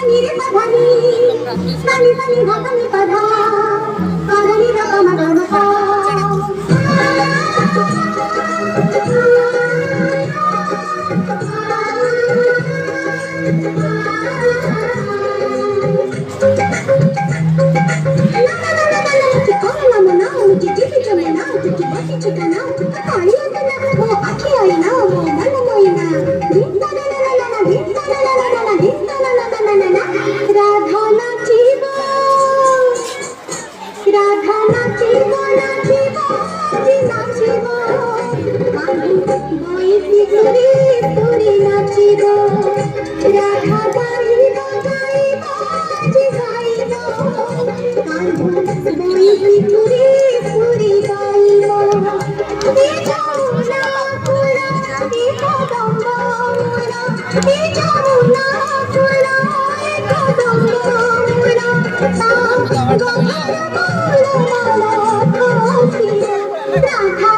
নিরে পাধানি সানি সানি ধাতানি পাধা পাধানি রাগা মাগা মাগা রাধা নাচিব নাচিব জি নাচিব বইসি ঘুরি ঘুরি নাচিব রাধা গাইব গাইব জি গাইব বইসি ঘুরি ঘুরি গাইব যমুনা ফুলা কদম্ব মুলা যমুনা ফুলা কদম্ব মুলা রাধা